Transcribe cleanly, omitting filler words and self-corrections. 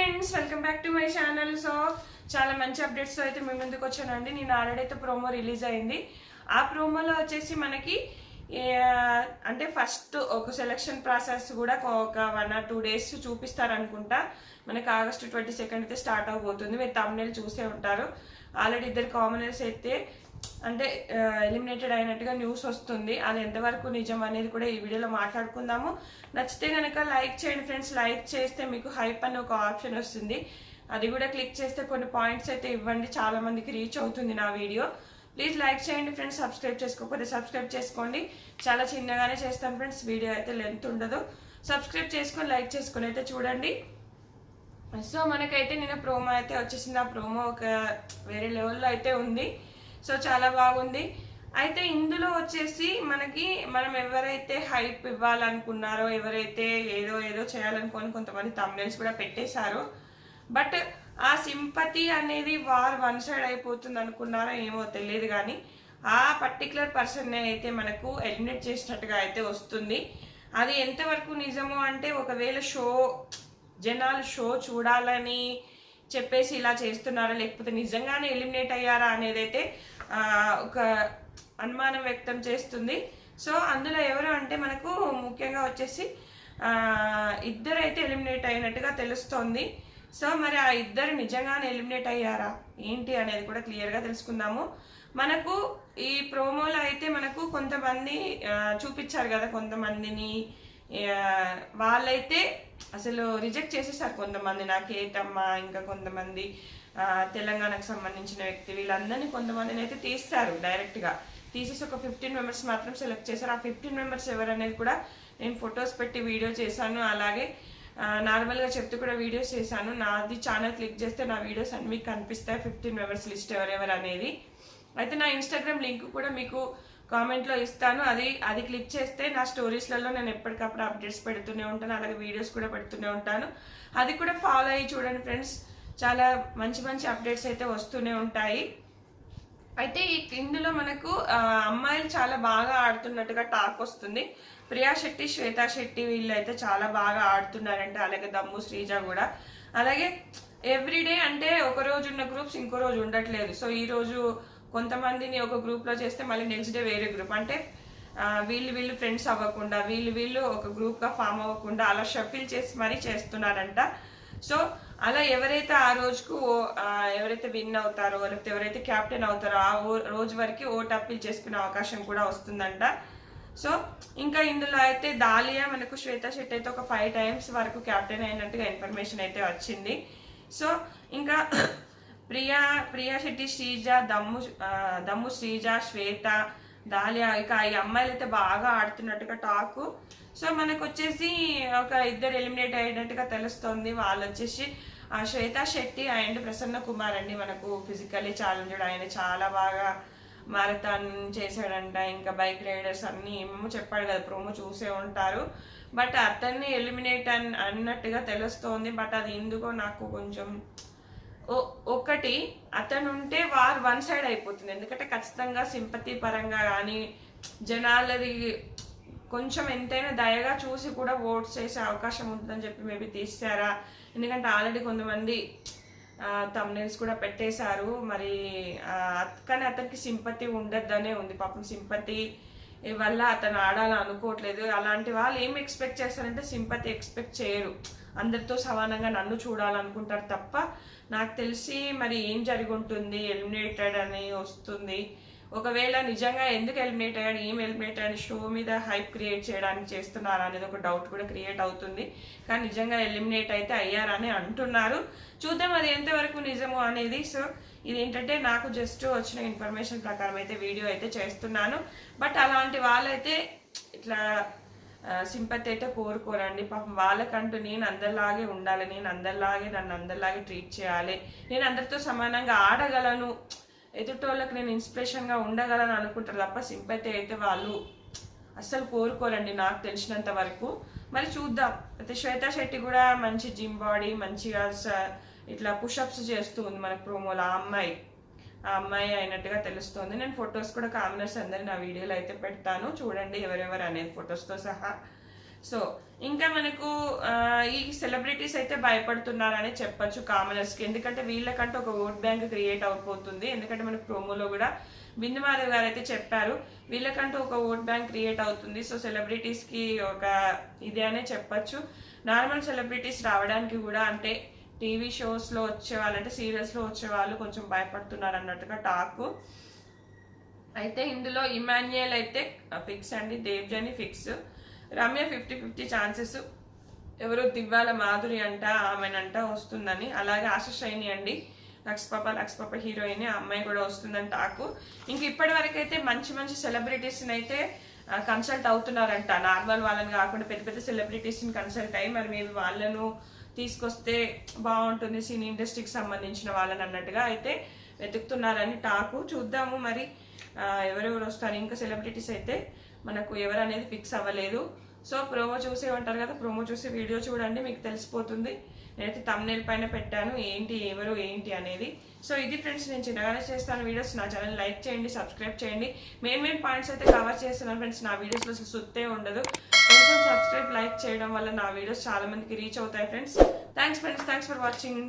Friends, welcome back to my channel. So చాలా మంచి updates అయితే మీ ముందుకు వచ్చానండి. నేను ఆల్రెడీ అయితే ప్రోమో రిలీజ్ అయింది. ఆ ప్రోమోలో వచ్చేసి మనకి అంటే ఫస్ట్ ఒక సెలక్షన్ ప్రాసెస్ కూడా ఒక 1 or 2 days చూపిస్తారనుకుంటా. మనకి August 22 అయితే స్టార్ట్ అవబోతుంది. మీరు thumbnail చూసే ఉంటారు. ఆల్రెడీ 2 కామనర్స్ అయితే అంటే ఎలిమినేటెడ్ అయినట్టుగా న్యూస్ వస్తుంది. అది ఎంతవరకు నిజం అనేది కూడా ఈ వీడియోలో మాట్లాడుకుందాము. నచ్చితే కనుక లైక్ చేయండి ఫ్రెండ్స్. లైక్ చేస్తే మీకు హైప్ అని ఒక ఆప్షన్ వస్తుంది, అది కూడా క్లిక్ చేస్తే కొన్ని పాయింట్స్ అయితే ఇవ్వండి. చాలా మందికి రీచ్ అవుతుంది నా వీడియో. ప్లీజ్ లైక్ చేయండి ఫ్రెండ్స్. సబ్స్క్రైబ్ చేసుకోకపోతే సబ్స్క్రైబ్ చేసుకోండి. చాలా చిన్నగానే చేస్తాను ఫ్రెండ్స్, వీడియో అయితే లెంత్ ఉండదు. సబ్స్క్రైబ్ చేసుకొని లైక్ చేసుకొని అయితే చూడండి. సో మనకైతే నేను ప్రోమో అయితే వచ్చేసింది. ఆ ప్రోమో ఒక వేరే లెవెల్లో అయితే ఉంది. సో చాలా బాగుంది. అయితే ఇందులో వచ్చేసి మనం ఎవరైతే హైప్ ఇవ్వాలనుకున్నారో, ఎవరైతే ఏదో ఏదో చేయాలనుకొని కొంతమంది థంబ్నెయిల్స్ కూడా పెట్టేశారో, బట్ ఆ సింపతి అనేది వన్ సైడ్ అయిపోతుంది అనుకున్నారో ఏమో తెలియదు, కానీ ఆ పర్టికులర్ పర్సన్ అయితే మనకు ఎలిమినేట్ చేసినట్టుగా అయితే వస్తుంది. అది ఎంతవరకు నిజమో అంటే, ఒకవేళ జనాలు షో చూడాలని చెప్పేసి ఇలా చేస్తున్నారా, లేకపోతే నిజంగానే ఎలిమినేట్ అయ్యారా అనేది అయితే ఒక అనుమానం వ్యక్తం చేస్తుంది. సో అందులో ఎవరు అంటే మనకు ముఖ్యంగా వచ్చేసి ఇద్దరు అయితే ఎలిమినేట్ అయినట్టుగా తెలుస్తోంది. సో మరి ఆ ఇద్దరు నిజంగానే ఎలిమినేట్ అయ్యారా ఏంటి అనేది కూడా క్లియర్గా తెలుసుకుందాము. మనకు ఈ ప్రోమోలో అయితే మనకు కొంతమంది చూపించారు కదా, కొంతమందిని వాళ్ళైతే అసలు రిజెక్ట్ చేసేసారు. కొంతమంది నాకేటమ్మా, ఇంకా కొంతమంది తెలంగాణకు సంబంధించిన వ్యక్తి, వీళ్ళందరినీ కొంతమందిని అయితే తీస్తారు. డైరెక్ట్గా తీసేసి ఒక 15 members మాత్రం సెలెక్ట్ చేశారు. ఆ 15 members ఎవరనేది కూడా నేను ఫొటోస్ పెట్టి వీడియో చేశాను. అలాగే నార్మల్గా చెప్తూ కూడా వీడియోస్ చేశాను. నాది ఛానల్ క్లిక్ చేస్తే నా వీడియోస్ అన్ని మీకు కనిపిస్తాయి, 15 members లిస్ట్ ఎవరెవరు అనేది. అయితే నా ఇన్స్టాగ్రామ్ లింక్ కూడా మీకు కామెంట్లో ఇస్తాను. అది క్లిక్ చేస్తే నా స్టోరీస్లలో నేను ఎప్పటికప్పుడు అప్డేట్స్ పెడుతూనే ఉంటాను, అలాగే వీడియోస్ కూడా పెడుతూనే ఉంటాను. అది కూడా ఫాలో అయ్యి చూడండి ఫ్రెండ్స్. చాలా మంచి మంచి అప్డేట్స్ అయితే వస్తూనే ఉంటాయి. అయితే ఇందులో మనకు అమ్మాయిలు చాలా బాగా ఆడుతున్నట్టుగా టాక్ వస్తుంది. ప్రియా శెట్టి, శ్వేతా శెట్టి వీళ్ళు అయితే చాలా బాగా ఆడుతున్నారంటే, అలాగే దమ్ము శ్రీజ కూడా. అలాగే ఎవ్రీడే అంటే ఒక రోజు ఉన్న గ్రూప్స్ ఇంకో రోజు ఉండట్లేదు. సో ఈ రోజు కొంతమందిని ఒక గ్రూప్లో చేస్తే మళ్ళీ నెక్స్ట్ డే వేరే గ్రూప్, అంటే వీళ్ళు ఫ్రెండ్స్ అవ్వకుండా, వీళ్ళు ఒక గ్రూప్గా ఫామ్ అవ్వకుండా అలా షఫిల్ చేసి మరీ చేస్తున్నారంట. సో అలా ఎవరైతే ఆ రోజుకు ఎవరైతే విన్ అవుతారో, లేకపోతే ఎవరైతే క్యాప్టెన్ అవుతారో ఆ రోజు వరకు ఓట్ అప్పీల్ చేసుకునే అవకాశం కూడా వస్తుందంట. సో ఇంకా ఇందులో అయితే దాలియా మనకు శ్వేతా శెట్టి అయితే ఒక 5 times వరకు క్యాప్టెన్ అయినట్టుగా ఇన్ఫర్మేషన్ అయితే వచ్చింది. సో ఇంకా ప్రియా శెట్టి, శ్రీజ, దమ్ము శ్రీజ, శ్వేత, దాలియా, ఇక ఈ అమ్మాయిలు అయితే బాగా ఆడుతున్నట్టుగా టాకు. సో మనకు వచ్చేసి ఒక ఇద్దరు ఎలిమినేట్ అయినట్టుగా తెలుస్తోంది. వాళ్ళు వచ్చేసి శ్వేతా శెట్టి అండ్ ప్రసన్న కుమార్ అండి. మనకు ఫిజికల్లీ ఛాలెంజ్డ్, ఆయన చాలా బాగా మారథాన్ చేశాడంట, ఇంకా బైక్ రైడర్స్ అన్ని ఏమేమో చెప్పాడు కదా, ప్రోమో చూసే ఉంటారు. బట్ అతన్ని ఎలిమినేట్ అన్నట్టుగా తెలుస్తోంది. బట్ అది ఎందుకో నాకు కొంచెం ఒకటి అతను ఉంటే వన్ సైడ్ అయిపోతుంది. ఎందుకంటే ఖచ్చితంగా సింపతి పరంగా కానీ జనాలది కొంచెం ఎంతైనా దయగా చూసి కూడా ఓట్స్ చేసే అవకాశం ఉంటుందని చెప్పి మేబీ తీసారా. ఎందుకంటే ఆల్రెడీ కొంతమంది థంబ్నెయిల్స్ కూడా పెట్టేశారు. మరి కానీ అతనికి సింపతి ఉండద్దనే ఉంది. పాపం సింపతి వల్ల అతను ఆడాలని అనుకోవట్లేదు. అలాంటి వాళ్ళు ఏం ఎక్స్పెక్ట్ చేస్తారంటే సింపతి ఎక్స్పెక్ట్ చేయరు. అందరితో సమానంగా నన్ను చూడాలనుకుంటారు తప్ప, నాకు తెలిసి మరి ఏం జరిగి ఉంటుంది, ఎలిమినేటెడ్ అని వస్తుంది. ఒకవేళ నిజంగా ఎందుకు ఎలిమినేట్ అయ్యాడు, ఏం ఎలిమినేట్ అయ్యాడు, షో మీద హైప్ క్రియేట్ చేయడానికి చేస్తున్నారా అనేది ఒక డౌట్ కూడా క్రియేట్ అవుతుంది. కానీ నిజంగా ఎలిమినేట్ అయితే అయ్యారని అంటున్నారు. చూద్దాం అది ఎంతవరకు నిజము అనేది. సో ఇదేంటంటే నాకు జస్ట్ వచ్చిన ఇన్ఫర్మేషన్ ప్రకారం అయితే వీడియో అయితే చేస్తున్నాను. బట్ అలాంటి వాళ్ళైతే ఇట్లా సింపతి అయితే కోరుకోరండి. పాపం వాళ్ళకంటూ నేను అందరిలాగే ఉండాలి, నన్ను అందరిలాగే ట్రీట్ చేయాలి, నేను అందరితో సమానంగా ఆడగలను, ఎదుటోళ్ళకి నేను ఇన్స్పిరేషన్గా ఉండగలను అనుకుంటారు తప్ప సింపతి అయితే వాళ్ళు అస్సలు కోరుకోరండి నాకు తెలిసినంత వరకు. మరి చూద్దాం. అయితే శ్వేతా శెట్టి కూడా మంచి జిమ్ బాడీ, మంచిగా ఇట్లా పుషప్స్ చేస్తూ ఉంది మనకు ప్రోమోలో. ఆ అమ్మాయి అయినట్టుగా తెలుస్తుంది. నేను ఫొటోస్ కూడా కామనర్స్ అందరి నా వీడియోలో అయితే పెడతాను, చూడండి ఎవరెవరు అనేది ఫొటోస్తో సహా. సో ఇంకా మనకు ఈ సెలబ్రిటీస్ అయితే భయపడుతున్నారని చెప్పొచ్చు కామనర్స్ కి, ఎందుకంటే వీళ్ళకంటే ఒక ఓట్ బ్యాంక్ క్రియేట్ అయిపోతుంది. ఎందుకంటే మనకు ప్రోమోలో కూడా బిందు మాధవ్ గారు అయితే చెప్పారు వీళ్ళకంటూ ఒక ఓట్ బ్యాంక్ క్రియేట్ అవుతుంది. సో సెలబ్రిటీస్ కి ఒక ఇదే అనే చెప్పొచ్చు. నార్మల్ సెలబ్రిటీస్ రావడానికి కూడా అంటే టీవీ షోస్ లో వచ్చే వాళ్ళు అంటే సీరియల్స్ లో వచ్చే వాళ్ళు కొంచెం భయపడుతున్నారు అన్నట్టుగా టాక్. అయితే ఇందులో ఇమాన్యుయల్ అయితే ఫిక్స్ అండి, దేవ్జని ఫిక్స్, రమ్య 50-50 ఛాన్సెస్, ఎవరో దివ్వాల మాధురి అంట ఆమెనంట వస్తుందని, అలాగే ఆశశ్రైని అండి లక్స్ పాప హీరోయిన్ ఆ అమ్మాయి కూడా వస్తుందని టాకు. ఇంక ఇప్పటి వరకు అయితే మంచి మంచి సెలబ్రిటీస్ అయితే కన్సల్ట్ అవుతున్నారంట, నార్మల్ వాళ్ళని కాకుండా పెద్ద పెద్ద సెలబ్రిటీస్ ని కన్సల్ట్ అయ్యి మరి మేము వాళ్ళను తీసుకొస్తే బాగుంటుంది సినీ ఇండస్ట్రీకి సంబంధించిన వాళ్ళని అన్నట్టుగా అయితే వెతుకుతున్నారని టాకు. చూద్దాము మరి ఎవరెవరు వస్తారు. ఇంకా సెలబ్రిటీస్ అయితే మనకు ఎవరు అనేది ఫిక్స్ అవ్వలేదు. సో ప్రోమో చూసే ఉంటారు కదా, ప్రోమో చూసి వీడియో చూడండి మీకు తెలిసిపోతుంది. నేనైతే తమ్నేల్ పైన పెట్టాను ఏంటి ఎవరు ఏంటి అనేది. సో ఇది ఫ్రెండ్స్, నేను చిన్నగానే చేస్తాను వీడియోస్. నా ఛానల్ లైక్ చేయండి, సబ్స్క్రైబ్ చేయండి. మెయిన్ పాయింట్స్ అయితే కవర్ చేస్తున్నాను ఫ్రెండ్స్. నా వీడియోస్లో సుత్తే ఉండదు, కొంచెం సబ్స్క్రైబ్ లైక్ చేయడం వల్ల నా వీడియోస్ చాలా మందికి రీచ్ అవుతాయి friends. Thanks friends, thanks for watching.